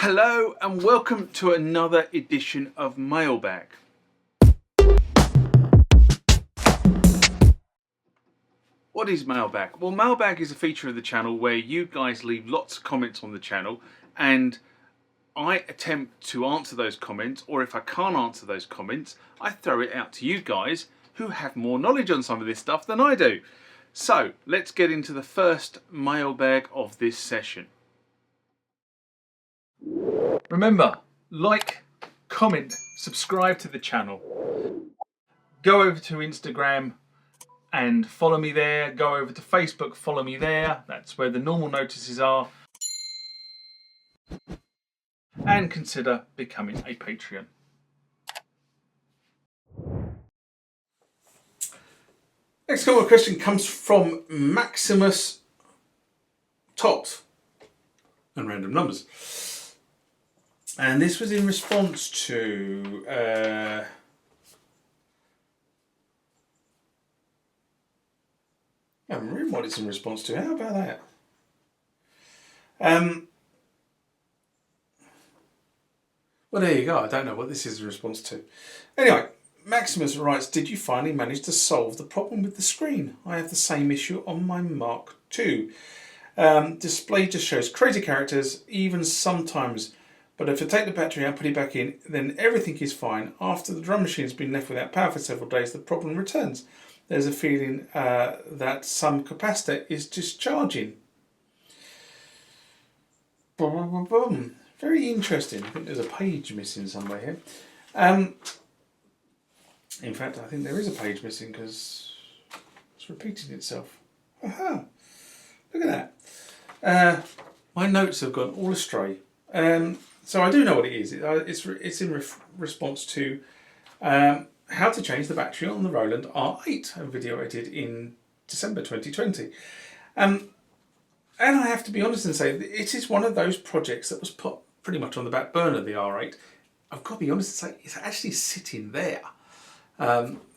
Hello and welcome to another edition of Mailbag. What is Mailbag? Well, Mailbag is a feature of the channel where you guys leave lots of comments on the channel and I attempt to answer those comments, or if I can't answer those comments, I throw it out to you guys who have more knowledge on some of this stuff than I do. So let's get into the first mailbag of this session. Remember, like, comment, subscribe to the channel. Go over to Instagram and follow me there. Go over to Facebook, follow me there. That's where the normal notices are. And consider becoming a Patreon. Next comment question comes from Maximus Tot and random numbers. And this was in response to I haven't remembered what it's in response to. How about that? Well, there you go. I don't know what this is in response to. Anyway, Maximus writes, did you finally manage to solve the problem with the screen? I have the same issue on my Mark II. Display just shows crazy characters, even sometimes. But if I take the battery out, put it back in, then everything is fine. After the drum machine has been left without power for several days, the problem returns. There's a feeling that some capacitor is discharging. Very interesting. I think there's a page missing somewhere here. In fact, I think there is a page missing because it's repeating itself. Aha! Look at that. My notes have gone all astray. So I do know what it is. It's in response to how to change the battery on the Roland R-8, a video I did in December 2020. And I have to be honest and say that it is one of those projects that was put pretty much on the back burner, the R8. I've got to be honest and say it's actually sitting there.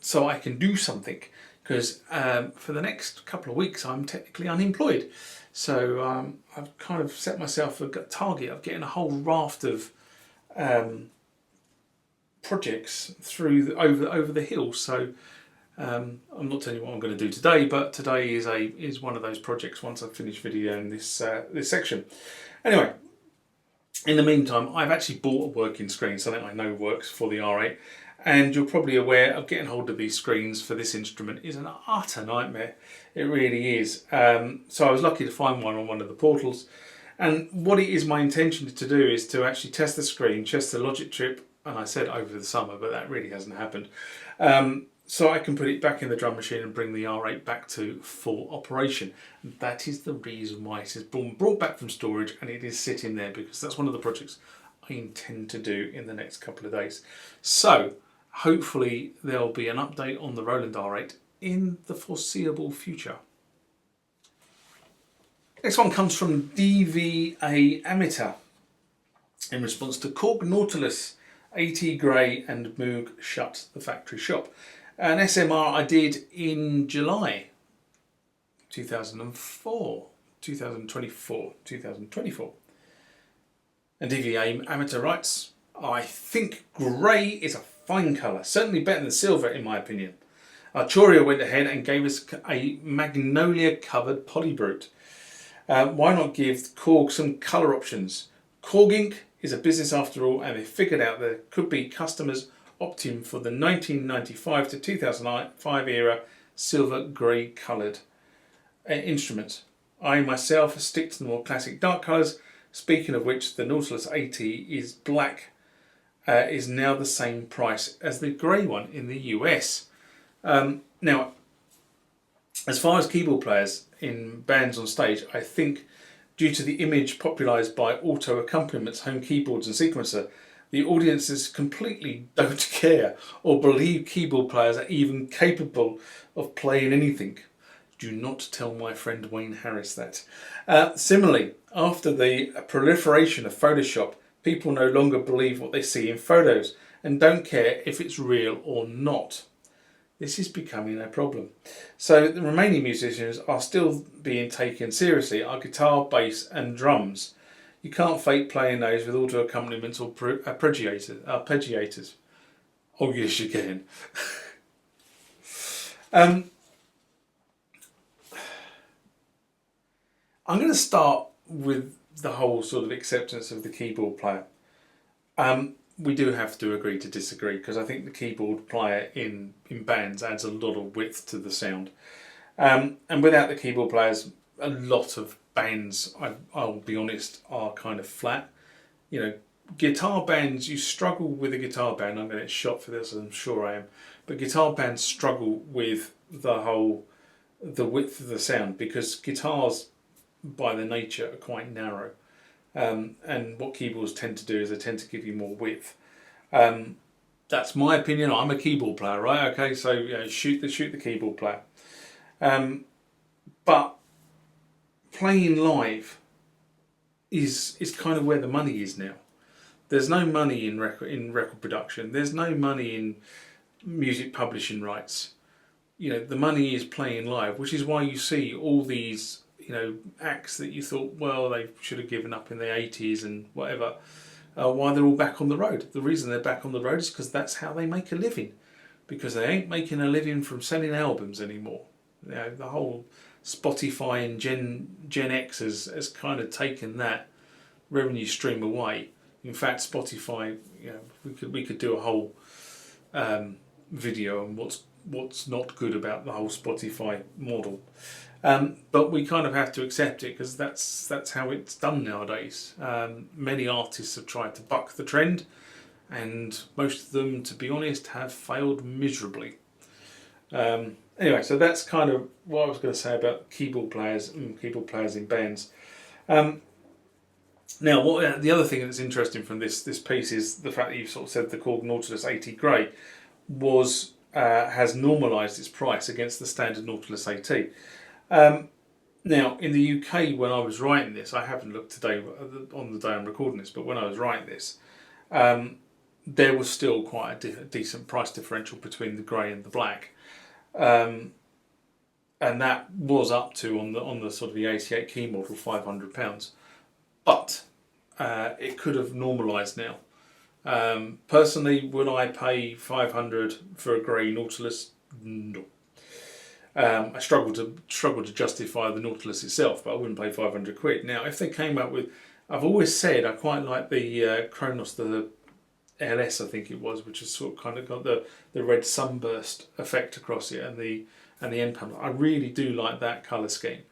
So I can do something, because for the next couple of weeks I'm technically unemployed. So I've kind of set myself a target of getting a whole raft of projects through over the hill. So I'm not telling you what I'm going to do today, but today is one of those projects once I've finished videoing this section. Anyway, in the meantime, I've actually bought a working screen, something I know works for the R8. And you're probably aware of getting hold of these screens for this instrument is an utter nightmare. It really is. So I was lucky to find one on one of the portals. And what it is my intention to do is to actually test the screen, test the logic trip, and I said over the summer, but that really hasn't happened. So I can put it back in the drum machine and bring the R8 back to full operation. And that is the reason why it is brought back from storage and it is sitting there, because that's one of the projects I intend to do in the next couple of days. So hopefully there'll be an update on the Roland R8 in the foreseeable future. Next one comes from DVA Amateur in response to Korg Nautilus LCD Grey and Moog Shut the Factory Shop. An SMR I did in July 2024. And DVA Amateur writes, I think grey is a fine colour, certainly better than silver in my opinion. Arturia went ahead and gave us a magnolia covered polybrute. Why not give Korg some colour options? Korg Inc. is a business after all, and they figured out there could be customers opting for the 1995 to 2005 era silver grey coloured instruments. I myself stick to the more classic dark colours. Speaking of which, the Nautilus AT is black, is now the same price as the grey one in the US. Now, as far as keyboard players in bands on stage, I think due to the image popularised by auto accompaniments, home keyboards and sequencer, the audiences completely don't care or believe keyboard players are even capable of playing anything. Do not tell my friend Wayne Harris that. Similarly, after the proliferation of Photoshop, people no longer believe what they see in photos and don't care if it's real or not. This is becoming a problem. So the remaining musicians are still being taken seriously, are guitar, bass and drums. You can't fake playing those with auto accompaniments or arpeggiators. Oh yes, you can. I'm going to start with the whole sort of acceptance of the keyboard player. We do have to agree to disagree, because I think the keyboard player in bands adds a lot of width to the sound. And without the keyboard players, a lot of bands, I'll be honest, are kind of flat. You know, guitar bands, you struggle with a guitar band. I'm going to get shot for this, I'm sure I am. But guitar bands struggle with the width of the sound, because guitars, by their nature, are quite narrow. And what keyboards tend to do is they tend to give you more width. That's my opinion. I'm a keyboard player, right? Okay, so shoot the keyboard player. But playing live is kind of where the money is now. There's no money in record production. There's no money in music publishing rights. The money is playing live, which is why you see all these acts that you thought, well, they should have given up in the 80s and whatever, why they're all back on the road. The reason they're back on the road is because that's how they make a living, because they ain't making a living from selling albums anymore. The whole Spotify and Gen X has kind of taken that revenue stream away. In fact, Spotify, we could do a whole video on what's not good about the whole Spotify model. But we kind of have to accept it, because that's how it's done nowadays. Many artists have tried to buck the trend, and most of them, to be honest, have failed miserably. Anyway, so that's kind of what I was going to say about keyboard players in bands. Now, the other thing that's interesting from this piece is the fact that you sort of said the Korg Nautilus 80 Grey has normalised its price against the standard Nautilus AT. Now, in the UK, when I was writing this, I haven't looked today on the day I'm recording this, but when I was writing this, there was still quite a decent price differential between the grey and the black, and that was up to on the sort of the 88 key model £500, but it could have normalised now. Personally, would I pay £500 for a grey Nautilus? No. I struggle to justify the Nautilus itself, but I wouldn't pay £500. Now, if they came up with, I've always said I quite like the Kronos, the LS, I think it was, which has sort of kind of got the red sunburst effect across it, and the end panel. I really do like that colour scheme,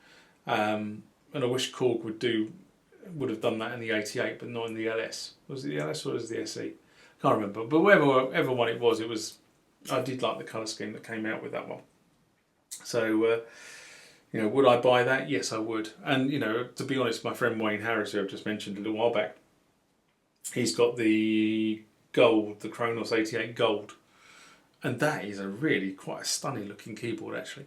and I wish Korg would have done that in the 88, but not in the LS. Was it the LS or was it the SE? Can't remember. But whatever one it was, I did like the colour scheme that came out with that one. So, would I buy that? Yes, I would. And, to be honest, my friend Wayne Harris, who I've just mentioned a little while back, he's got the gold, the Kronos 88 Gold. And that is quite a stunning looking keyboard, actually.